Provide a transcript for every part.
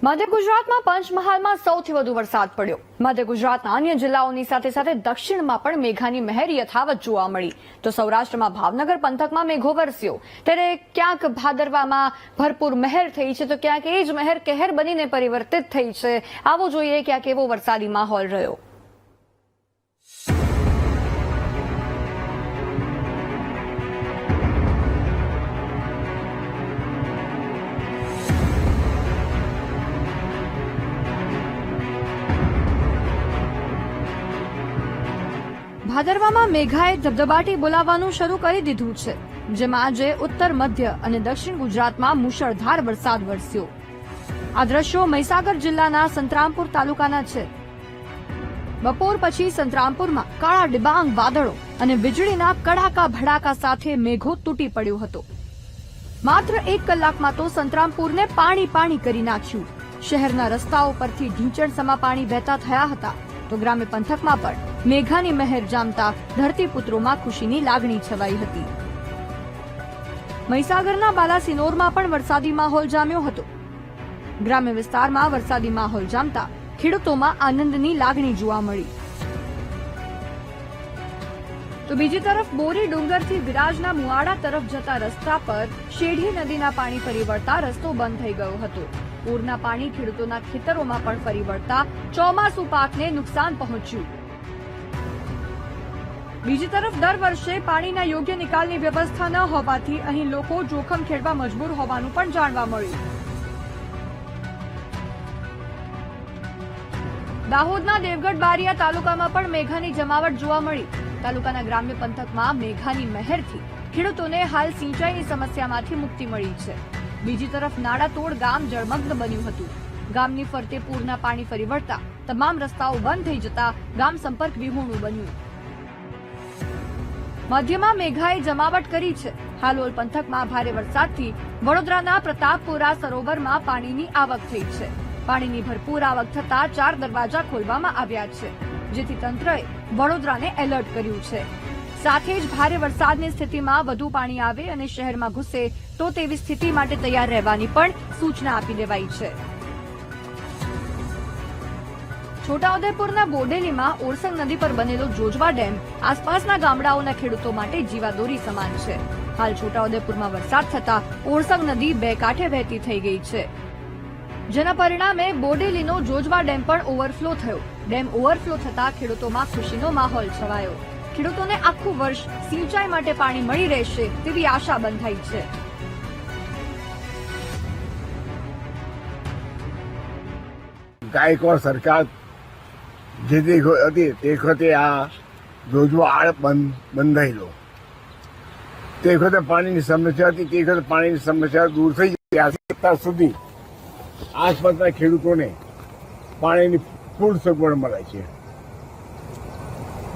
મધ્ય ગુજરાતમાં પંચમહાલમાં સૌથી વધુ વરસાદ પડ્યો। મધ્ય ગુજરાતના અન્ય જિલ્લાઓની સાથે સાથે દક્ષિણમાં પણ મેઘાની મહેર યથાવત જોવા મળી તો સૌરાષ્ટ્રમાં ભાવનગર પંથકમાં મેઘો વરસ્યો ત્યારે ક્યાંક ભાદરવામાં ભરપૂર મહેર થઈ છે તો ક્યાંક એ જ મહેર કહેર બનીને પરિવર્તિત થઈ છે। આવો જોઈએ ક્યાંક એવો વરસાદી માહોલ રહ્યો। ભાદરવામાં મેઘાએ ધબધબાટી બોલાવવાનું શરૂ કરી દીધું છે, જેમાં આજે ઉત્તર મધ્ય અને દક્ષિણ ગુજરાતમાં મુશળધાર વરસાદ વરસ્યો। આ દ્રશ્યો મહીસાગર જિલ્લાના સંતરામપુર તાલુકાના છે। બપોર પછી સંતરામપુરમાં કાળા ડિબાંગ વાદળો અને વીજળીના કડાકા ભડાકા સાથે મેઘો તૂટી પડ્યો હતો। માત્ર 1 કલાકમાં તો સંતરામપુરને પાણી પાણી કરી નાખ્યું। શહેરના રસ્તાઓ પરથી ઢીંચણસમા પાણી વહેતા થયા હતા તો ગ્રામ્ય પંથકમાં પણ મેઘાની મહેર જામતા ધરતીપુત્રોમાં ખુશીની લાગણી છવાઈ હતી। મહીસાગરના બાલાસિનોરમાં પણ વરસાદી માહોલ જામ્યો હતો। ગ્રામ્ય વિસ્તારમાં વરસાદી માહોલ જામતા ખેડૂતોમાં આનંદની લાગણી જોવા મળી। તો બીજી તરફ બોરી ડુંગરથી વિરાજના મુવાડા તરફ જતા રસ્તા પર શેઢી નદીના પાણી ફરી વળતા રસ્તો બંધ થઈ ગયો હતો। પૂરના પાણી ખેડૂતોના ખેતરોમાં પણ ફરી વળતા ચોમાસુ પાકને નુકસાન પહોંચ્યું। બીજી તરફ દર વર્ષે પાણીના યોગ્ય નિકાલની વ્યવસ્થા ન હોવાથી અહીં લોકો જોખમ ખેડવા મજબૂર હોવાનું પણ જાણવા મળ્યું। દાહોદના દેવગઢ બારિયા તાલુકામાં પણ મેઘાની જમાવટ જોવા મળી। તાલુકાના ગ્રામ્ય પંથકમાં મેઘાની મહેરથી ખેડૂતોને હાલ સિંચાઈની સમસ્યામાંથી મુક્તિ મળી છે। બીજી તરફ નાડાતોડ ગામ જળમગ્ન બન્યું હતું। ગામની ફરતે પૂરના પાણી ફરી વળતા તમામ રસ્તાઓ બંધ થઈ જતા ગામ સંપર્ક વિહોણું બન્યું। મધ્યમાં મેઘાએ જમાવટ કરી છે। હાલોલ પંથકમાં ભારે વરસાદથી વડોદરાના પ્રતાપપુરા સરોવરમાં પાણીની આવક થઈ છે। પાણીની ભરપૂર આવક થતા 4 દરવાજા ખોલવામાં આવ્યા છે, જેથી તંત્રએ વડોદરાને એલર્ટ કર્યું છે। સાથે જ ભારે વરસાદની સ્થિતિમાં વધુ પાણી આવે અને શહેરમાં ઘૂસે તો તેવી સ્થિતિ માટે તૈયાર રહેવાની પણ સૂચના આપી દેવાઈ છે। છોટાઉદેપુરના બોડેલીમાં ઓરસંગ નદી પર બનેલો જોજવા ડેમ આસપાસના ગામડાઓના ખેડૂતો માટે જીવાદોરી સમાન છે। હાલ છોટાઉદેપુરમાં વરસાદ થતા ઓરસંગ નદી 2 કાંઠે વહેતી થઈ ગઈ છે, જેના પરિણામે બોડેલીનો જોજવા ડેમ પણ ઓવરફ્લો થયો। ડેમ ઓવરફ્લો થતા ખેડૂતોમાં ખુશીનો માહોલ છવાયો। ખેડૂતોને આખું વર્ષ સિંચાઈ માટે પાણી મળી રહેશે તેવી આશા બંધાઈ છે। ગાયકવાડ સરકાર જે હતી તે વખતે આ જોજવા આળ બંધાયેલો, તે વખતે પાણીની સમસ્યા હતી, તે વખતે પાણીની સમસ્યા દૂર થઈ ગઈ। અત્યાર સુધી આસપાસના ખેડૂતોને પાણીની ફૂલ સગવડ મળે છે।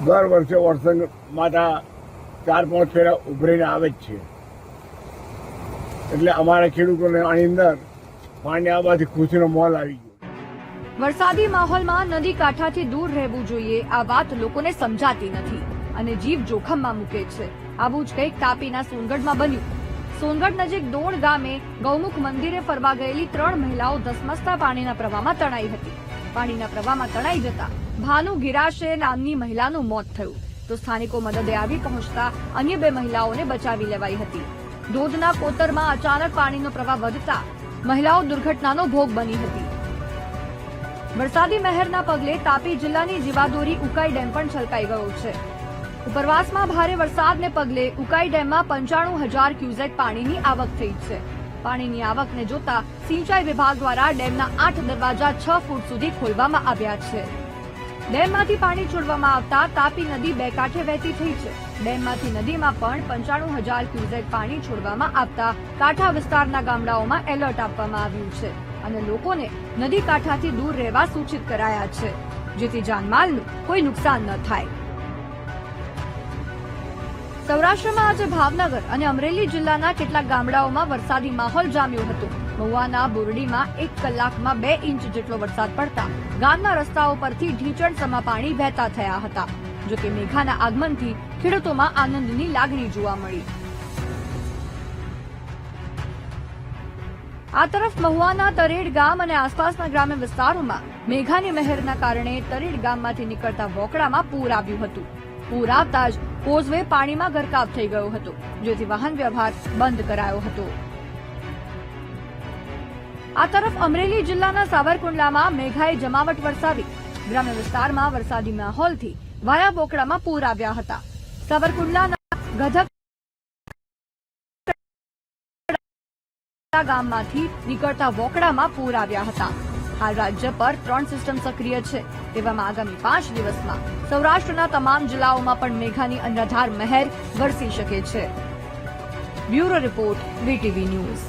દર વર્ષે ઓરસંગ માતા 4-5 ફેરા ઉભરીને આવે જ છે, એટલે અમારા ખેડૂતોને આની અંદર પાણી આવવાથી ખુશીનો માહોલ આવી ગયો। વરસાદી માહોલમાં નદી કાંઠાથી દૂર રહેવું જોઈએ આ વાત લોકોને સમજાતી નથી અને જીવ જોખમમાં મૂકે છે। આવું જ કંઈક તાપીના સોનગઢમાં બન્યું। સોનગઢ નજીક દોણ ગામે ગૌમુખ મંદિરે ફરવા ગયેલી 3 મહિલાઓ ધસમસતા પાણીના પ્રવાહમાં તણાઈ હતી। પાણીના પ્રવાહમાં તણાઈ જતા ભાનુ ગિરાશે નામની મહિલાનું મોત થયું તો સ્થાનિકો મદદે આવી પહોંચતા અન્ય 2 મહિલાઓને બચાવી લેવાઈ હતી। ધોધના કોતરમાં અચાનક પાણીનો પ્રવાહ વધતા મહિલાઓ દુર્ઘટનાનો ભોગ બની હતી। વરસાદી મહેરના પગલે તાપી જિલ્લાની જીવાદોરી ઉકાઈ ડેમ પણ છલકાઈ ગયો છે। ઉપરવાસમાં ભારે વરસાદને પગલે ઉકાઈ ડેમમાં 95,000 ક્યુસેક પાણીની આવક થઈ છે। પાણીની આવકને જોતા સિંચાઈ વિભાગ દ્વારા ડેમના 8 દરવાજા 6 ફૂટ સુધી ખોલવામાં આવ્યા છે। ડેમમાંથી પાણી છોડવામાં આવતા તાપી નદી 2 કાંઠે વહેતી થઈ છે। ડેમમાંથી નદીમાં પણ 95,000 ક્યુસેક પાણી છોડવામાં આવતા કાંઠા વિસ્તારના ગામડાઓમાં એલર્ટ આપવામાં આવ્યું છે અને લોકોને નદી કાંઠાથી દૂર રહેવા સૂચિત કરાયા છે, જેથી જાનમાલનું કોઈ નુકસાન ન થાય। સૌરાષ્ટ્રમાં આજે ભાવનગર અને અમરેલી જિલ્લાના કેટલાક ગામડાઓમાં વરસાદી માહોલ જામ્યો હતો। મહુવાના બોરડીમાં 1 કલાકમાં 2 ઇંચ જેટલો વરસાદ પડતા ગામના રસ્તાઓ પરથી ઢીંચણસમા પાણી વહેતા થયા હતા। જોકે મેઘાના આગમનથી ખેડૂતોમાં આનંદની લાગણી જોવા મળી। આ તરફ મહુવાના તરેડ ગામ અને આસપાસના ગ્રામ્ય વિસ્તારોમાં મેઘાની મહેરના કારણે તરેડ ગામમાંથી નીકળતા વોકડામાં પૂર આવ્યું હતું. પૂર આવતા જ કોઝવે પાણીમાં ગરકાવ થઈ ગયો હતો, જેથી વાહન વ્યવહાર બંધ કરાયો હતો. આ તરફ અમરેલી જિલ્લાના સાવરકુંડલામાં મેઘાએ જમાવટ વરસાવી. ગ્રામ્ય વિસ્તારમાં વરસાદી માહોલથી વાયા બોકડામાં પૂર આવ્યા હતા. સાવરકુંડલાના ગધક ગામમાંથી નીકળતા વોકડામાં પૂર આવ્યા હતા. હાલ રાજ્ય પર 3 સિસ્ટમ સક્રિય છે. તેવામાં આગામી 5 દિવસમાં સૌરાષ્ટ્રના તમામ જિલ્લાઓમાં પણ મેઘાની અનરાધાર મહેર વરસી શકે છે. Bureau report, VTV news.